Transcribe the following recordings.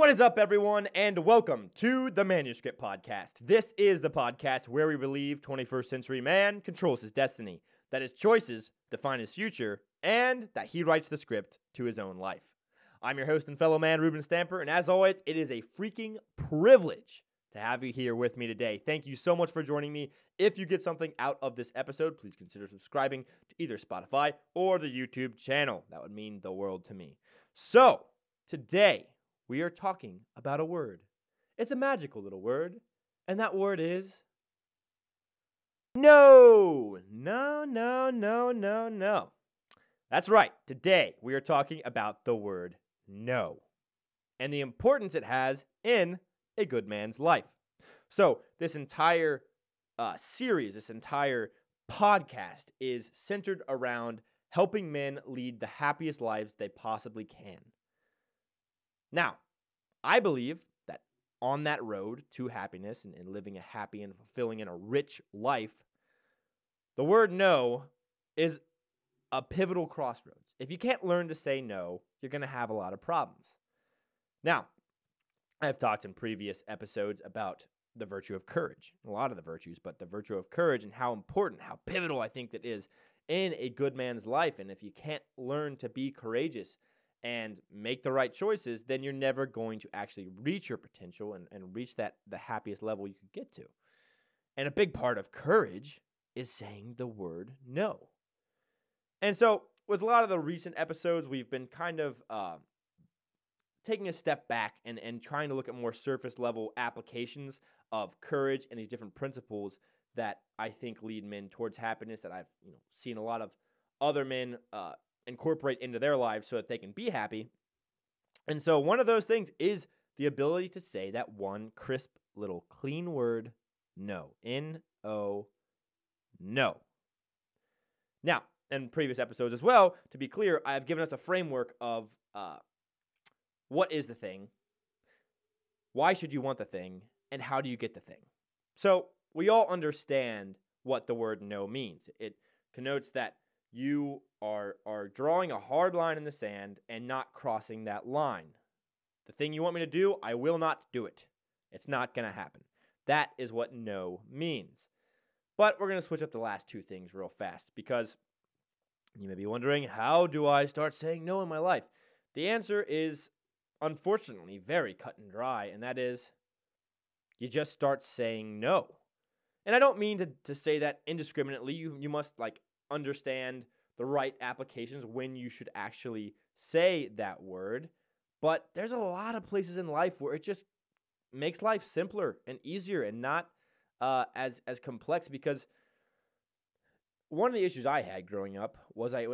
What is up, everyone, and welcome to the Manuscript Podcast. This is the podcast where we believe 21st century man controls his destiny, that his choices define his future, and that he writes the script to his own life. I'm your host and fellow man, Reuben, and as always, it is a freaking privilege to have you here with me today. Thank you so much for joining me. If you get something out of this episode, please consider subscribing to either Spotify or the YouTube channel. That would mean the world to me. So, today, we are talking about a word. It's a magical little word, and that word is no. No. That's right. Today, we are talking about the word no and the importance it has in a good man's life. So, this entire series, this entire podcast is centered around helping men lead the happiest lives they possibly can. Now, I believe that on that road to happiness and living a happy and fulfilling and a rich life, the word no is a pivotal crossroads. If you can't learn to say no, you're going to have a lot of problems. Now, I've talked in previous episodes about the virtue of courage, a lot of the virtues, but the virtue of courage and how important, how pivotal I think that is in a good man's life. And if you can't learn to be courageous and make the right choices, then you're never going to actually reach your potential and reach the happiest level you could get to. And a big part of courage is saying the word no. And so with a lot of the recent episodes, we've been kind of taking a step back and trying to look at more surface level applications of courage and these different principles that I think lead men towards happiness, that I've seen a lot of other men incorporate into their lives so that they can be happy. And so one of those things is the ability to say that one crisp little clean word, no. N-O, no. Now, in previous episodes as well, to be clear, I have given us a framework of what is the thing, why should you want the thing, and how do you get the thing. So we all understand what the word no means. It connotes that you are drawing a hard line in the sand and not crossing that line. The thing you want me to do, I will not do it. It's not going to happen. That is what no means. But we're going to switch up the last two things real fast, because you may be wondering, how do I start saying no in my life? The answer is, unfortunately, very cut and dry, and that is, you just start saying no. And I don't mean to say that indiscriminately. You must understand the right applications when you should actually say that word. But there's a lot of places in life where it just makes life simpler and easier and not as complex, because one of the issues I had growing up was I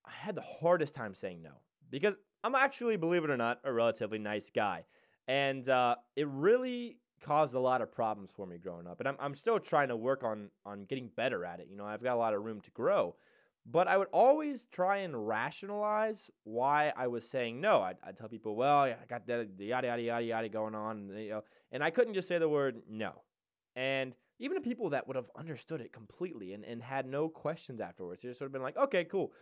had the hardest time saying no, because I'm actually, believe it or not, a relatively nice guy. And it really caused a lot of problems for me growing up. And I'm still trying to work on getting better at it. I've got a lot of room to grow. But I would always try and rationalize why I was saying no. I'd tell people, well, I got the yada going on, and I couldn't just say the word no. And even the people that would have understood it completely and had no questions afterwards, they just sort of been like, okay, cool.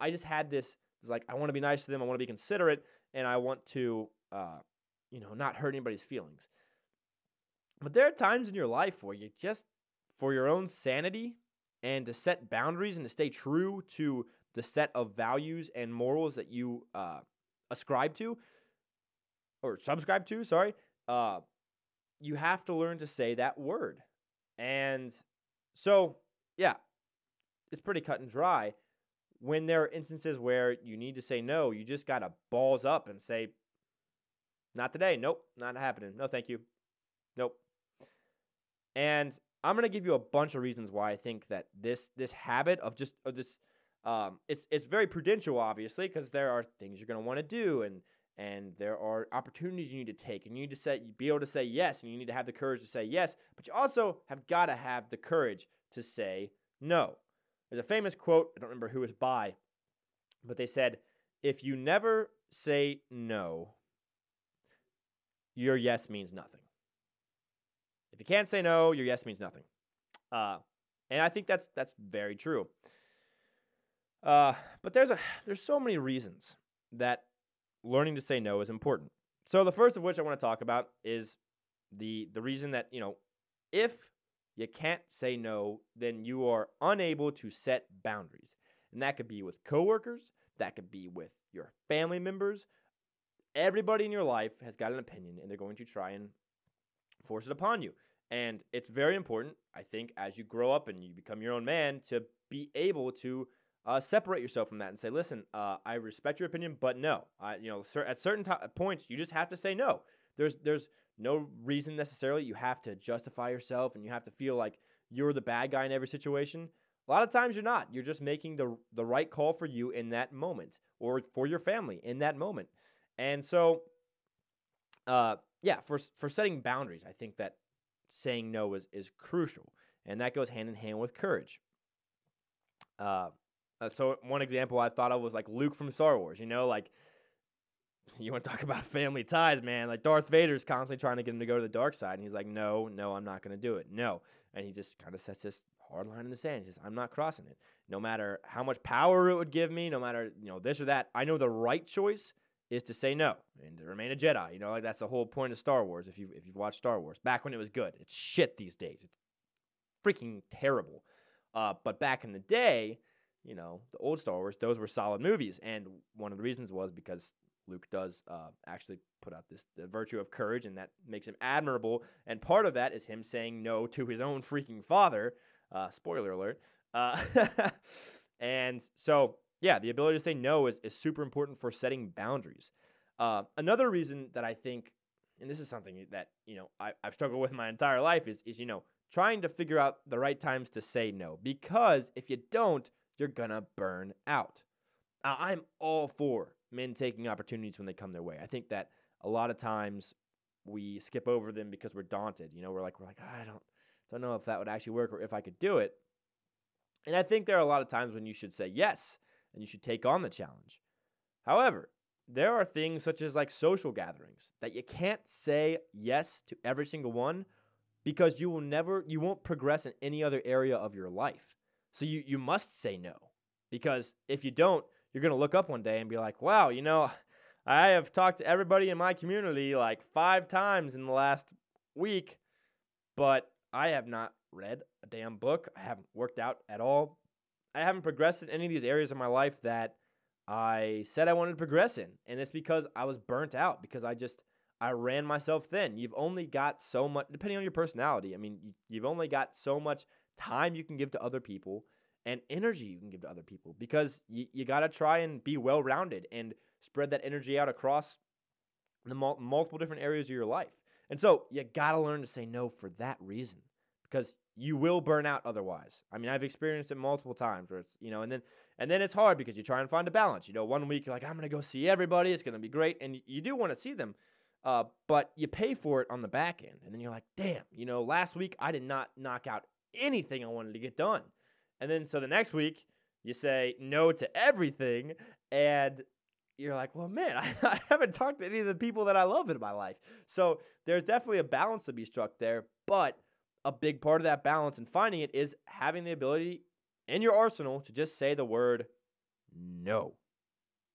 I just had this, I want to be nice to them, I want to be considerate, and I want to, not hurt anybody's feelings. But there are times in your life where you just, for your own sanity and to set boundaries and to stay true to the set of values and morals that you subscribe to, you have to learn to say that word. And so, yeah, it's pretty cut and dry. When there are instances where you need to say no, you just got to balls up and say, not today. Nope, not happening. No, thank you. Nope. And I'm going to give you a bunch of reasons why I think that this habit of it's very prudential, obviously, because there are things you're going to want to do, and there are opportunities you need to take, and you need to be able to say yes, and you need to have the courage to say yes, but you also have got to have the courage to say no. There's a famous quote, I don't remember who it's by, but they said, if you never say no, your yes means nothing. If you can't say no, your yes means nothing. And I think that's very true. But there's so many reasons that learning to say no is important. So the first of which I want to talk about is the reason that, if you can't say no, then you are unable to set boundaries. And that could be with coworkers, that could be with your family members. Everybody in your life has got an opinion, and they're going to try and force it upon you. And it's very important, I think, as you grow up and you become your own man, to be able to separate yourself from that and say, listen, I respect your opinion, but no. At certain points, you just have to say no. There's no reason necessarily you have to justify yourself and you have to feel like you're the bad guy in every situation. A lot of times you're not. You're just making the right call for you in that moment or for your family in that moment. And so, for setting boundaries, I think that saying no is crucial, and that goes hand in hand with courage. So one example I thought of was like Luke from Star Wars. Like, you want to talk about family ties, man. Like, Darth Vader's constantly trying to get him to go to the dark side, and he's like, no, I'm not going to do it. No. And he just kind of sets this hard line in the sand. He says, I'm not crossing it. No matter how much power it would give me, no matter, this or that, I know the right choice is to say no and to remain a Jedi. Like, that's the whole point of Star Wars. If you've watched Star Wars, back when it was good, it's shit these days. It's freaking terrible. But back in the day, the old Star Wars, those were solid movies. And one of the reasons was because Luke does actually put out the virtue of courage, and that makes him admirable. And part of that is him saying no to his own freaking father. Spoiler alert. And so, yeah, the ability to say no is super important for setting boundaries. Another reason that I think, and this is something that, I've struggled with my entire life is trying to figure out the right times to say no. Because if you don't, you're going to burn out. I'm all for men taking opportunities when they come their way. I think that a lot of times we skip over them because we're daunted. We're like, I don't know if that would actually work or if I could do it. And I think there are a lot of times when you should say yes and you should take on the challenge. However, there are things such as like social gatherings that you can't say yes to every single one because you won't progress in any other area of your life. So you must say no, because if you don't, you're going to look up one day and be like, wow, I have talked to everybody in my community like 5 times in the last week, but I have not read a damn book. I haven't worked out at all. I haven't progressed in any of these areas of my life that I said I wanted to progress in. And it's because I was burnt out, because I ran myself thin. You've only got so much, depending on your personality. I mean, you've only got so much time you can give to other people and energy you can give to other people, because you got to try and be well-rounded and spread that energy out across the multiple different areas of your life. And so you got to learn to say no for that reason, because you will burn out otherwise. I mean, I've experienced it multiple times where it's, and then it's hard because you try and find a balance. 1 week you're like, I'm going to go see everybody. It's going to be great. And you do want to see them, but you pay for it on the back end. And then you're like, damn, last week I did not knock out anything I wanted to get done. And then so the next week you say no to everything, and you're like, well, man, I haven't talked to any of the people that I love in my life. So there's definitely a balance to be struck there, but a big part of that balance and finding it is having the ability in your arsenal to just say the word no.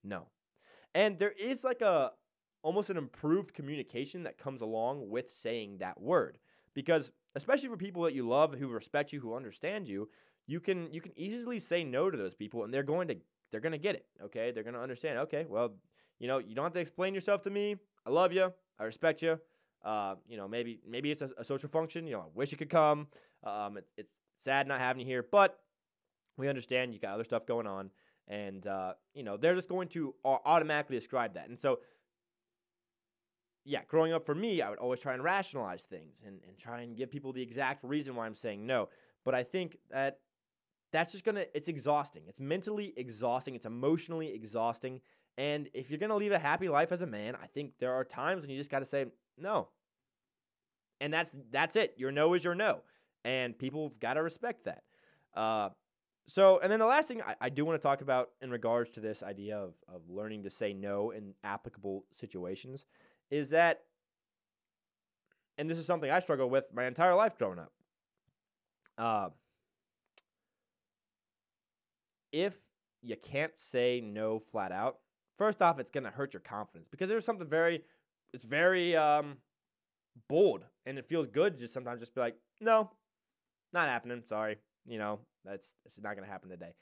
No. And there is like almost an improved communication that comes along with saying that word, because especially for people that you love, who respect you, who understand you, you can easily say no to those people, and they're going to get it. Okay, they're going to understand. Okay, well, you don't have to explain yourself to me. I love you. I respect you. Maybe it's a social function. I wish you could come. It's sad not having you here, but we understand you got other stuff going on, and they're just going to automatically ascribe that. And so, yeah, growing up for me, I would always try and rationalize things and try and give people the exact reason why I'm saying no. But I think that's just it's exhausting. It's mentally exhausting. It's emotionally exhausting. And if you're going to lead a happy life as a man, I think there are times when you just got to say no. And that's it. Your no is your no. And people got to respect that. And then the last thing I do want to talk about in regards to this idea of learning to say no in applicable situations is that, and this is something I struggled with my entire life growing up. If you can't say no flat out, first off, it's going to hurt your confidence, because there's something very it's very bold, and it feels good to just sometimes just be like, no, not happening. Sorry, that's not gonna happen today.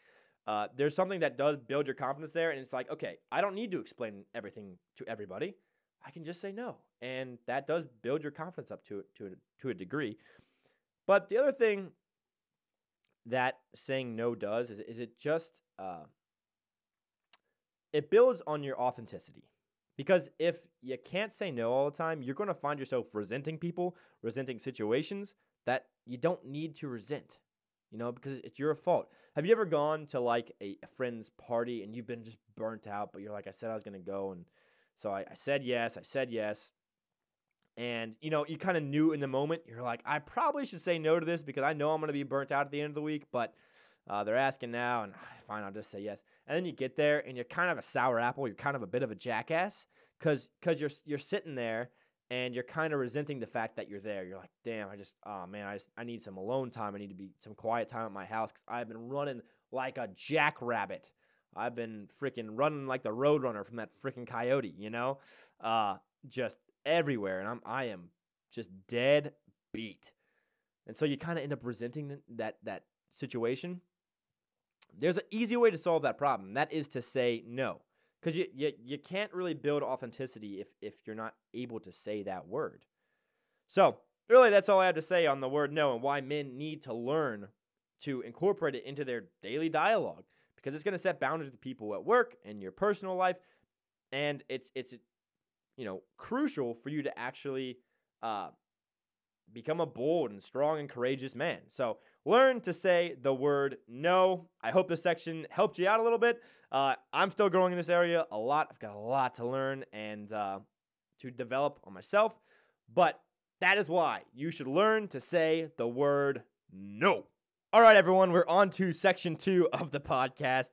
There's something that does build your confidence there, and it's like, okay, I don't need to explain everything to everybody. I can just say no, and that does build your confidence up to a degree. But the other thing that saying no does is it just it builds on your authenticity. Because if you can't say no all the time, you're going to find yourself resenting people, resenting situations that you don't need to resent, because it's your fault. Have you ever gone to like a friend's party and you've been just burnt out, but you're like, I said I was going to go, and so I said yes. And, you kind of knew in the moment, you're like, I probably should say no to this because I know I'm going to be burnt out at the end of the week, but they're asking now, and fine, I'll just say yes. And then you get there, and you're kind of a sour apple. You're kind of a bit of a jackass because you're sitting there, and you're kind of resenting the fact that you're there. You're like, damn, I need some alone time. I need to be some quiet time at my house because I've been running like a jackrabbit. I've been freaking running like the Roadrunner from that freaking coyote, just everywhere, and I am just dead beat. And so you kind of end up resenting that situation. There's an easy way to solve that problem. That is to say no. Because you can't really build authenticity if you're not able to say that word. So, really, that's all I have to say on the word no and why men need to learn to incorporate it into their daily dialogue. Because it's going to set boundaries with people at work and your personal life. And it's crucial for you to actually become a bold and strong and courageous man. So learn to say the word no. I hope this section helped you out a little bit. I'm still growing in this area a lot. I've got a lot to learn and to develop on myself. But that is why you should learn to say the word no. All right, everyone, we're on to section 2 of the podcast.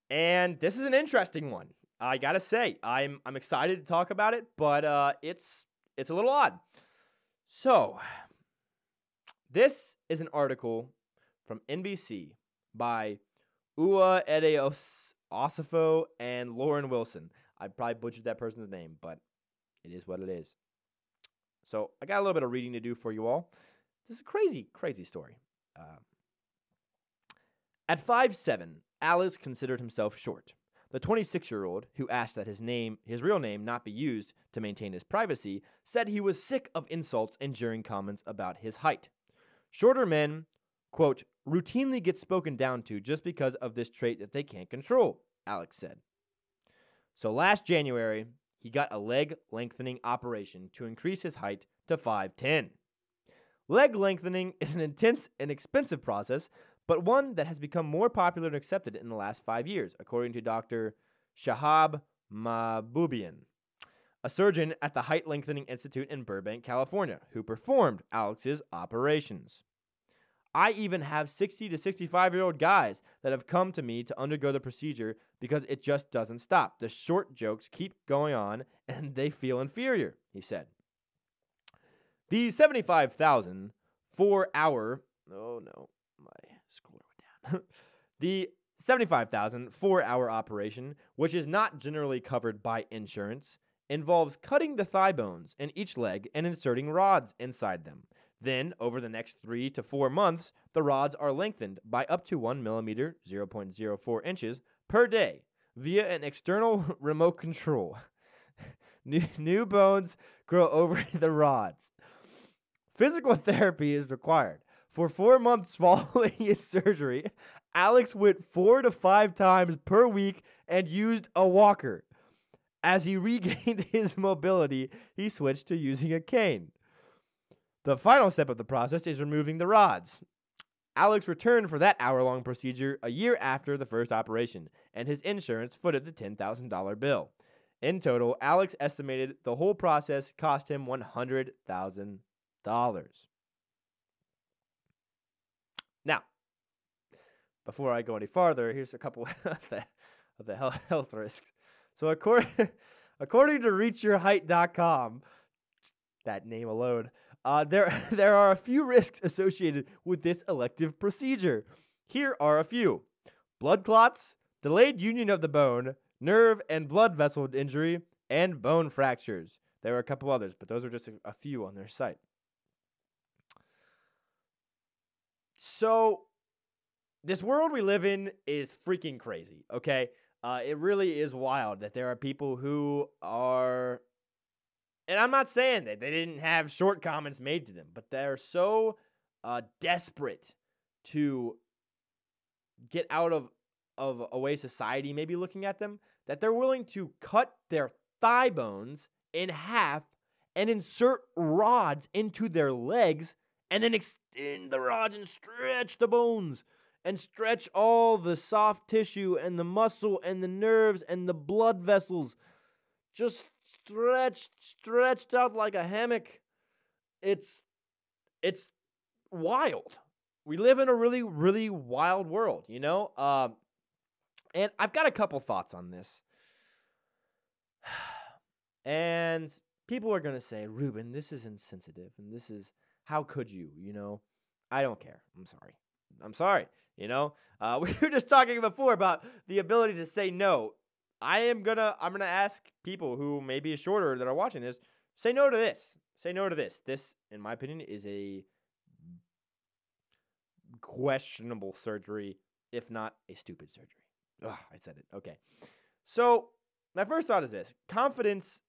And this is an interesting one. I got to say, I'm excited to talk about it, but it's a little odd. So, this is an article from NBC by Ua Osifo and Lauren Wilson. I probably butchered that person's name, but it is what it is. So, I got a little bit of reading to do for you all. This is a crazy, crazy story. At 5'7", Alex considered himself short. The 26-year-old, who asked that his real name not be used to maintain his privacy, said he was sick of insults and jeering comments about his height. Shorter men, quote, routinely get spoken down to just because of this trait that they can't control, Alex said. So last January, he got a leg lengthening operation to increase his height to 5'10". Leg lengthening is an intense and expensive process, but one that has become more popular and accepted in the last 5 years, according to Dr. Shahab Mahboubian, a surgeon at the Height Lengthening Institute in Burbank, California, who performed Alex's operations. I even have 60 to 65-year-old guys that have come to me to undergo the procedure because it just doesn't stop. The short jokes keep going on, and they feel inferior, he said. The 75,000 4-hour... Oh, no. My score went down. The 75,000 4-hour operation, which is not generally covered by insurance, involves cutting the thigh bones in each leg and inserting rods inside them. Then, over the next 3 to 4 months, the rods are lengthened by up to 1 millimeter, 0.04 inches, per day via an external remote control. New bones grow over the rods. Physical therapy is required. For 4 months following his surgery, Alex went 4 to 5 times per week and used a walker. As he regained his mobility, he switched to using a cane. The final step of the process is removing the rods. Alex returned for that hour-long procedure a year after the first operation, and his insurance footed the $10,000 bill. In total, Alex estimated the whole process cost him $100,000. Now, before I go any farther, here's a couple of the health risks. So according to ReachYourHeight.com, that name alone, there are a few risks associated with this elective procedure. Here are a few: blood clots, delayed union of the bone, nerve and blood vessel injury, and bone fractures. There were a couple others, but those are just a few on their site. So this world we live in is freaking crazy, okay? It really is wild that there are people who are, and I'm not saying that they didn't have short comments made to them, but they're so desperate to get out of a way society may be looking at them that they're willing to cut their thigh bones in half and insert rods into their legs and then extend the rods and stretch the bones and stretch all the soft tissue and the muscle and the nerves and the blood vessels. Just stretched out like a hammock. It's wild. We live in a really, really wild world, you know? And I've got a couple thoughts on this. And people are going to say, Reuben, this is insensitive. And this is, how could you, you know? I don't care. I'm sorry, you know? We were just talking before about the ability to say no. I'm gonna ask people who may be shorter that are watching this, say no to this. Say no to this. This, in my opinion, is a questionable surgery, if not a stupid surgery. Ugh, I said it. Okay. So my first thought is this. Confidence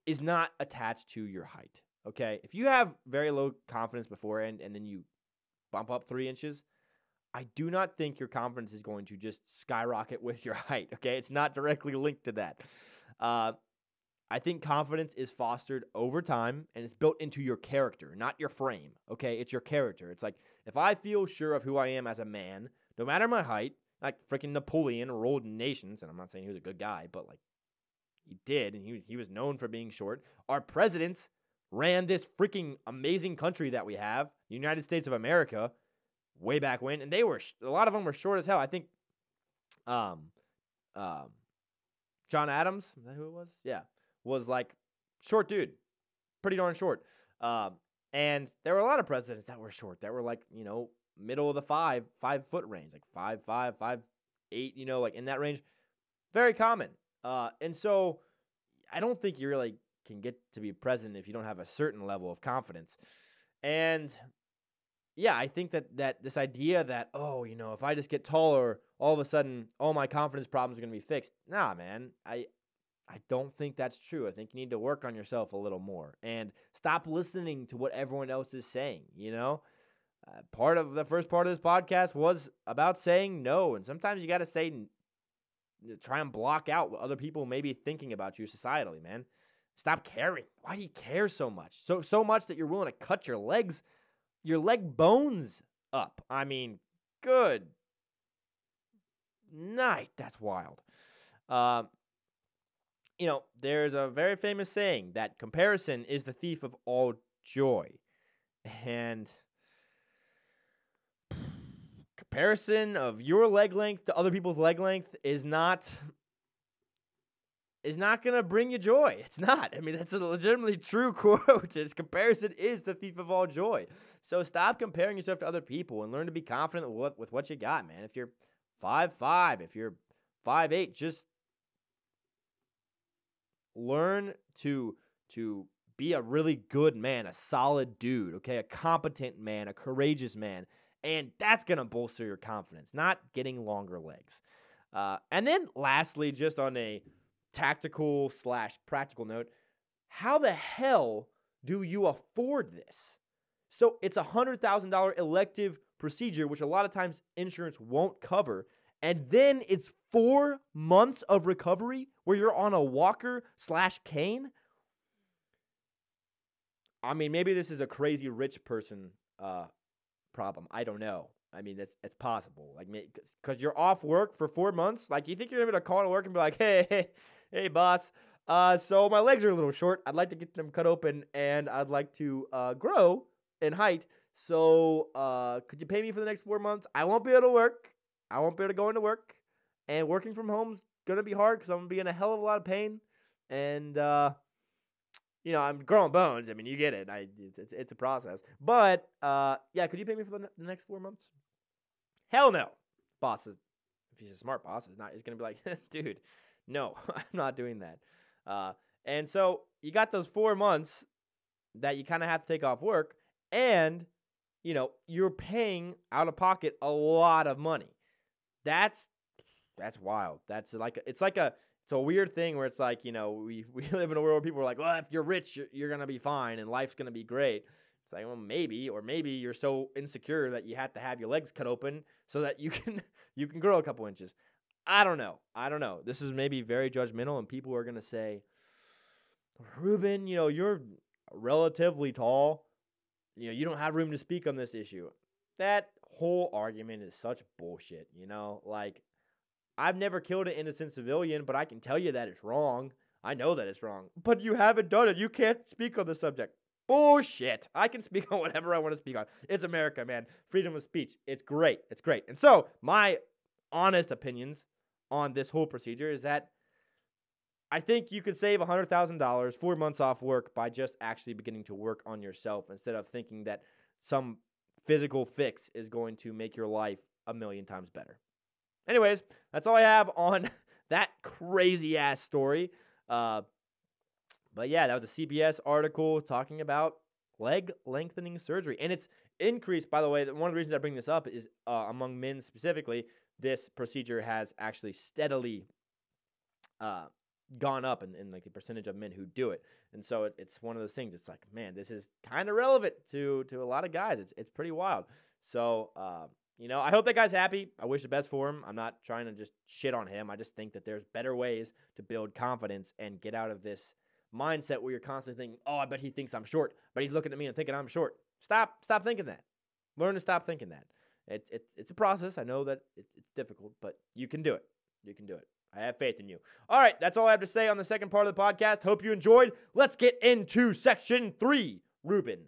is not attached to your height, okay? If you have very low confidence beforehand and then you bump up 3 inches, I do not think your confidence is going to just skyrocket with your height, okay? It's not directly linked to that. I think confidence is fostered over time, and it's built into your character, not your frame, okay? It's your character. It's like, if I feel sure of who I am as a man, no matter my height, like freaking Napoleon ruled nations, and I'm not saying he was a good guy, but like, he did, and he was known for being short. Our presidents ran this freaking amazing country that we have, the United States of America, way back when, and they were, a lot of them were short as hell. I think, John Adams, is that who it was? Yeah. Was like short dude, pretty darn short. And there were a lot of presidents that were short, that were like, you know, middle of the 5 foot range, like 5'5", 5'8", you know, like in that range. Very common. And so I don't think you really can get to be president if you don't have a certain level of confidence. And yeah, I think that this idea that, oh, you know, if I just get taller, all of a sudden all my confidence problems are going to be fixed. Nah, man. I don't think that's true. I think you need to work on yourself a little more and stop listening to what everyone else is saying, you know? Part of the first part of this podcast was about saying no, and sometimes you got to say, try and block out what other people may be thinking about you societally, man. Stop caring. Why do you care so much? So much that you're willing to cut your leg bones up. I mean, good night. That's wild. You know, there's a very famous saying that comparison is the thief of all joy. And comparison of your leg length to other people's leg length is not going to bring you joy. It's not. I mean, that's a legitimately true quote. It's comparison is the thief of all joy. So stop comparing yourself to other people and learn to be confident with what you got, man. If you're 5'5", if you're 5'8", just learn to be a really good man, a solid dude, okay? A competent man, a courageous man. And that's going to bolster your confidence, not getting longer legs. And then lastly, just on a tactical / practical note, how the hell do you afford this? So it's a $100,000 elective procedure, which a lot of times insurance won't cover. And then it's 4 months of recovery where you're on a walker / cane. I mean, maybe this is a crazy rich person problem. I don't know. I mean, it's possible. Like, because you're off work for 4 months. Like, you think you're going to call to work and be like, hey, boss. So my legs are a little short. I'd like to get them cut open, and I'd like to grow in height. So could you pay me for the next 4 months? I won't be able to work. I won't be able to go into work, and working from home is going to be hard because I'm going to be in a hell of a lot of pain, and, you know, I'm growing bones. I mean, you get it. It's a process. But, yeah, could you pay me for the next 4 months? Hell no. Boss is, if he's a smart boss, is going to be like, dude, no, I'm not doing that. And so you got those 4 months that you kind of have to take off work, and you're paying out of pocket a lot of money. That's wild. It's a weird thing where it's like, we live in a world where people are like, well, if you're rich, you're going to be fine and life's going to be great. It's like, well, maybe, or maybe you're so insecure that you have to have your legs cut open so that you can grow a couple inches. I don't know. This is maybe very judgmental, and people are going to say, Reuben, you're relatively tall. You don't have room to speak on this issue. That whole argument is such bullshit, Like, I've never killed an innocent civilian, but I can tell you that it's wrong. I know that it's wrong. But you haven't done it. You can't speak on the subject. Bullshit. I can speak on whatever I want to speak on. It's America, man. Freedom of speech. It's great. It's great. And so, my honest opinions on this whole procedure is that I think you could save $100,000, 4 months off work, by just actually beginning to work on yourself instead of thinking that some physical fix is going to make your life a million times better. Anyways, that's all I have on that crazy-ass story. But yeah, that was a CBS article talking about leg lengthening surgery. And it's increased, by the way. One of the reasons I bring this up is among men specifically, this procedure has actually steadily gone up in like the percentage of men who do it. And so it's one of those things. It's like, man, this is kind of relevant to a lot of guys. It's pretty wild. So, I hope that guy's happy. I wish the best for him. I'm not trying to just shit on him. I just think that there's better ways to build confidence and get out of this mindset where you're constantly thinking, oh, I bet he thinks I'm short, but he's looking at me and thinking I'm short. Stop thinking that. Learn to stop thinking that. It's a process. I know that it's difficult, but you can do it. You can do it. I have faith in you. All right, that's all I have to say on the second part of the podcast. Hope you enjoyed. Let's get into section 3, Reuben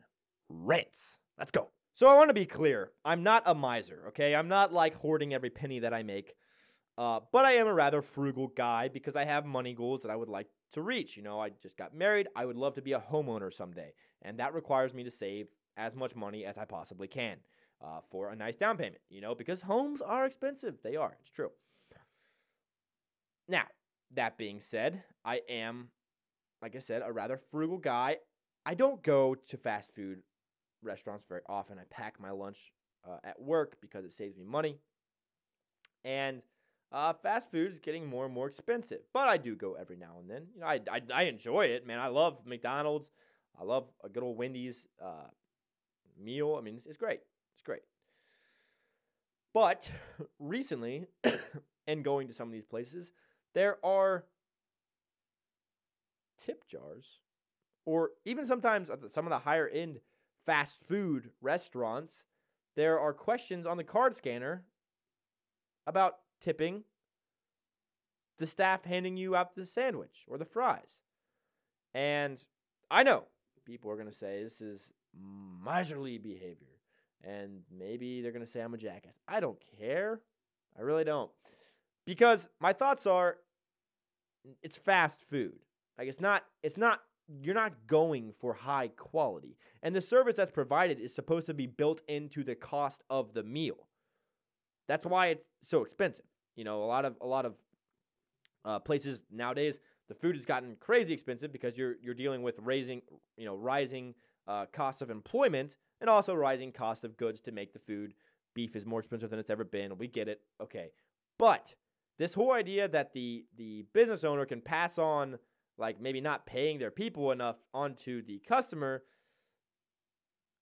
Rants. Let's go. So I want to be clear. I'm not a miser, okay? I'm not like hoarding every penny that I make, but I am a rather frugal guy because I have money goals that I would like to reach. I just got married. I would love to be a homeowner someday, and that requires me to save as much money as I possibly can for a nice down payment, because homes are expensive. They are. It's true. Now, that being said, I am, like I said, a rather frugal guy. I don't go to fast food restaurants very often. I pack my lunch at work because it saves me money. And fast food is getting more and more expensive. But I do go every now and then. I enjoy it, man. I love McDonald's. I love a good old Wendy's meal. I mean, it's great. It's great. But recently, and going to some of these places, there are tip jars, or even sometimes at some of the higher end fast food restaurants, there are questions on the card scanner about tipping the staff handing you out the sandwich or the fries. And I know people are going to say this is miserly behavior, and maybe they're going to say I'm a jackass. I don't care. I really don't. Because my thoughts are, it's fast food. Like, it's not, you're not going for high quality. And the service that's provided is supposed to be built into the cost of the meal. That's why it's so expensive. A lot of places nowadays, the food has gotten crazy expensive because you're dealing with rising cost of employment and also rising cost of goods to make the food. Beef is more expensive than it's ever been. We get it. Okay. But this whole idea that the business owner can pass on, like, maybe not paying their people enough onto the customer,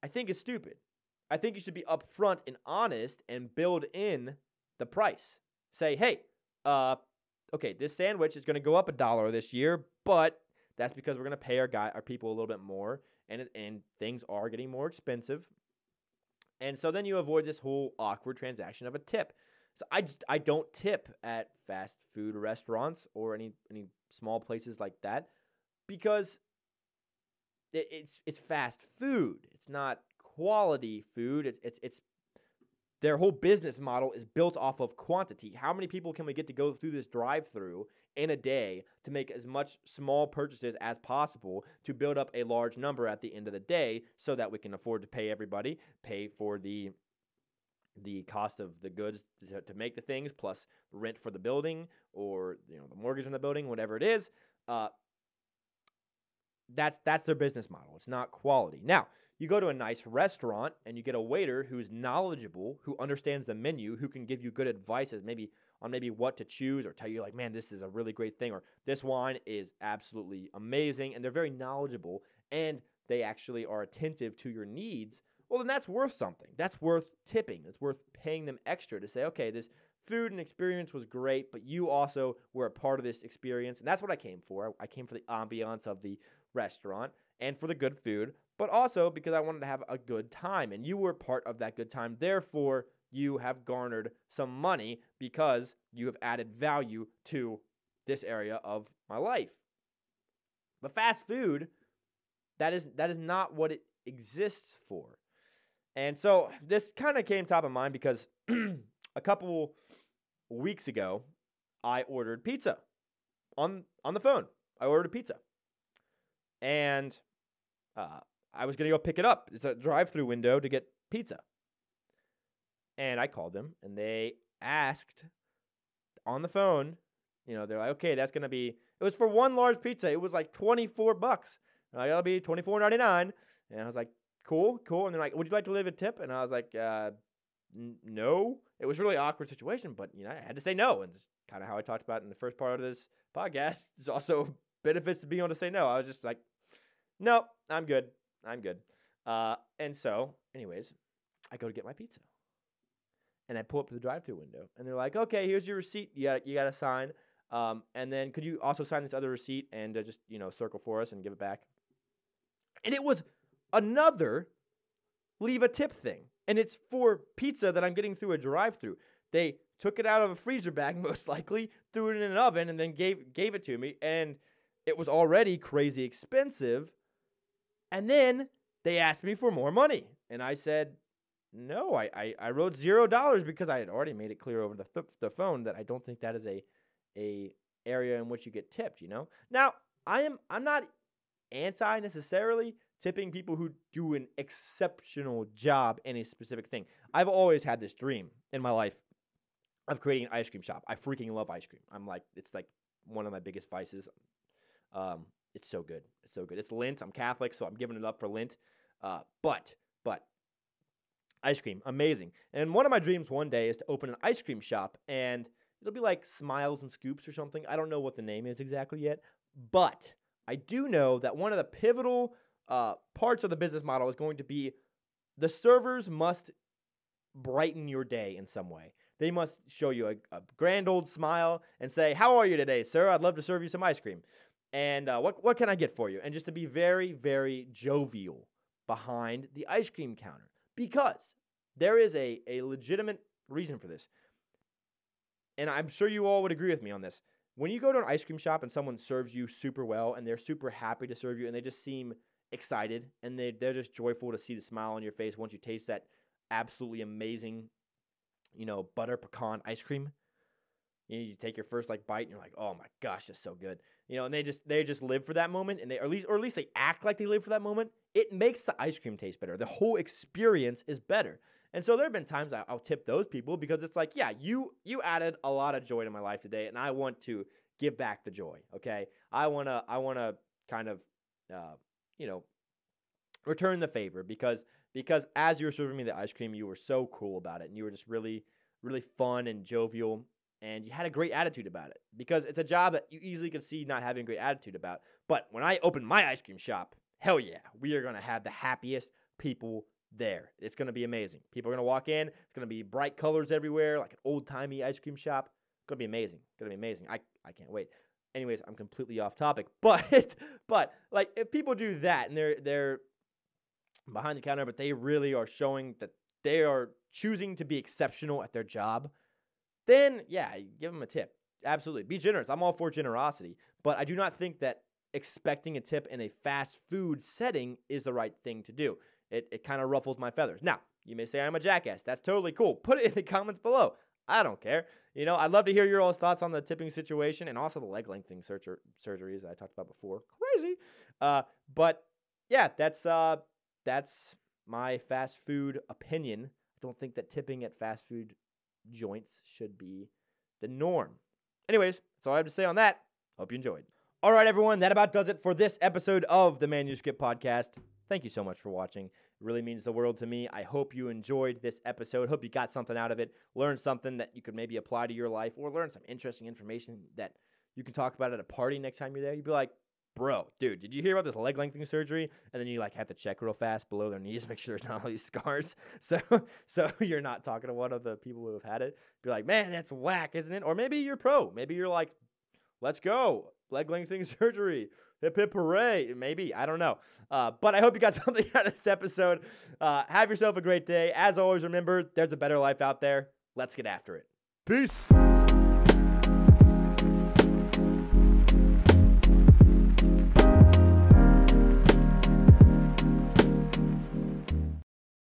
I think is stupid. I think you should be upfront and honest and build in the price. Say, hey, okay, this sandwich is going to go up $1 this year, but that's because we're going to pay our people a little bit more, and things are getting more expensive. And so then you avoid this whole awkward transaction of a tip. So I don't tip at fast food restaurants or any small places like that because it's fast food. It's not quality food. It's their whole business model is built off of quantity. How many people can we get to go through this drive-through in a day to make as much small purchases as possible to build up a large number at the end of the day so that we can afford to pay everybody, pay for the cost of the goods to make the things, plus rent for the building or the mortgage on the building, whatever it is. that's their business model. It's not quality. Now, you go to a nice restaurant and you get a waiter who's knowledgeable, who understands the menu, who can give you good advice as maybe what to choose, or tell you like, man, this is a really great thing, or this wine is absolutely amazing, and they're very knowledgeable and they actually are attentive to your needs. Well, then that's worth something. That's worth tipping. It's worth paying them extra to say, okay, this food and experience was great, but you also were a part of this experience. And that's what I came for. I came for the ambiance of the restaurant and for the good food, but also because I wanted to have a good time. And you were part of that good time. Therefore, you have garnered some money because you have added value to this area of my life. But fast food, that is not what it exists for. And so this kind of came top of mind because a couple weeks ago, I ordered pizza on the phone. I ordered a pizza. And I was going to go pick it up. It's a drive-through window to get pizza. And I called them, and they asked on the phone, they're like, okay, that's going to be, it was for one large pizza. It was like $24. Like, that'll be $24.99. And I was like, cool. And they're like, would you like to leave a tip? And I was like, no. It was a really awkward situation, but I had to say no. And it's kind of how I talked about in the first part of this podcast. There's also benefits to being able to say no. I was just like, no, I'm good. And so, anyways, I go to get my pizza. And I pull up to the drive-thru window, and they're like, okay, here's your receipt. You got to sign. And then could you also sign this other receipt and just, circle for us and give it back? And it was another leave a tip thing. And it's for pizza that I'm getting through a drive-thru. They took it out of a freezer bag, most likely, threw it in an oven, and then gave it to me. And it was already crazy expensive. And then they asked me for more money. And I said, no, I wrote $0 because I had already made it clear over the phone that I don't think that is a area in which you get tipped, Now, I'm not anti necessarily tipping people who do an exceptional job in a specific thing. I've always had this dream in my life of creating an ice cream shop. I freaking love ice cream. It's like one of my biggest vices. It's so good. It's Lent. I'm Catholic, so I'm giving it up for Lent. But ice cream, amazing. And one of my dreams one day is to open an ice cream shop, and it'll be like Smiles and Scoops or something. I don't know what the name is exactly yet, but I do know that one of the pivotal parts of the business model is going to be the servers must brighten your day in some way. They must show you a grand old smile and say, how are you today, sir? I'd love to serve you some ice cream. And what can I get for you? And just to be very, very jovial behind the ice cream counter. Because there is a legitimate reason for this. And I'm sure you all would agree with me on this. When you go to an ice cream shop and someone serves you super well and they're super happy to serve you and they just seem excited and they're just joyful to see the smile on your face once you taste that absolutely amazing, butter pecan ice cream. You take your first bite and you're like, oh my gosh, that's so good. And they just live for that moment, and or at least they act like they live for that moment. It makes the ice cream taste better. The whole experience is better. And so there have been times I'll tip those people because it's like, yeah, you added a lot of joy to my life today, and I want to give back the joy. Okay, I wanna kind of return the favor because as you were serving me the ice cream, you were so cool about it, and you were just really, really fun and jovial. And you had a great attitude about it because it's a job that you easily could see not having a great attitude about. But when I open my ice cream shop, hell yeah, we are going to have the happiest people there. It's going to be amazing. People are going to walk in. It's going to be bright colors everywhere, like an old-timey ice cream shop. It's going to be amazing. I can't wait. Anyways, I'm completely off topic. But if people do that and they're behind the counter, but they really are showing that they are choosing to be exceptional at their job, then, yeah, give them a tip. Absolutely. Be generous. I'm all for generosity. But I do not think that expecting a tip in a fast food setting is the right thing to do. It kind of ruffles my feathers. Now, you may say I'm a jackass. That's totally cool. Put it in the comments below. I don't care. I'd love to hear your all's thoughts on the tipping situation and also the leg lengthening surgeries that I talked about before. Crazy. But, yeah, that's my fast food opinion. I don't think that tipping at fast food joints should be the norm. Anyways, that's all I have to say on that. Hope you enjoyed. All right, everyone, that about does it for this episode of the Manuscript Podcast. Thank you so much for watching. It really means the world to me. I hope you enjoyed this episode. Hope you got something out of it, learned something that you could maybe apply to your life, or learn some interesting information that you can talk about at a party next time you're there. You'd be like, bro, dude, did you hear about this leg lengthening surgery? And then you have to check real fast below their knees, make sure there's not all these scars. So you're not talking to one of the people who have had it. Be like, man, that's whack, isn't it? Or maybe you're pro. Maybe you're like, let's go. Leg lengthening surgery. Hip, hip, hooray. Maybe. I don't know. But I hope you got something out of this episode. Have yourself a great day. As always, remember, there's a better life out there. Let's get after it. Peace.